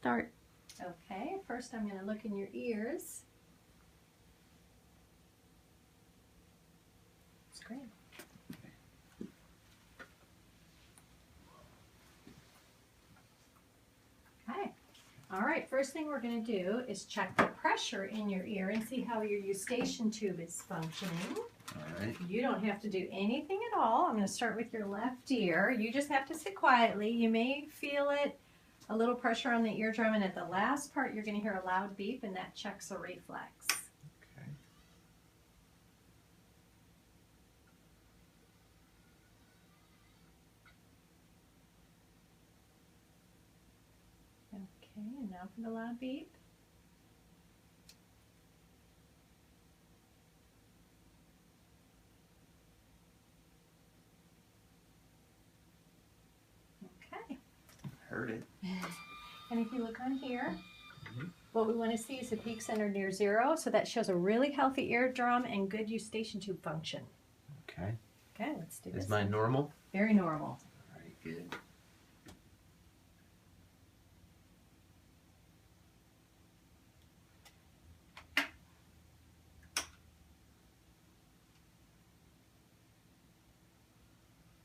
start. Okay, first I'm going to look in your ears. That's great. Okay. All right, first thing we're going to do is check the pressure in your ear and see how your eustachian tube is functioning. All right. You don't have to do anything at all. I'm going to start with your left ear. You just have to sit quietly. You may feel it, a little pressure on the eardrum, and at the last part you're going to hear a loud beep, and that checks a reflex. Okay. Okay, and now for the loud beep. Okay. Heard it. And if you look on here, what we want to see is the peak center near zero, so that shows a really healthy eardrum and good eustachian tube function. Okay. Okay, let's do this. Is mine normal? Very normal. All right, good.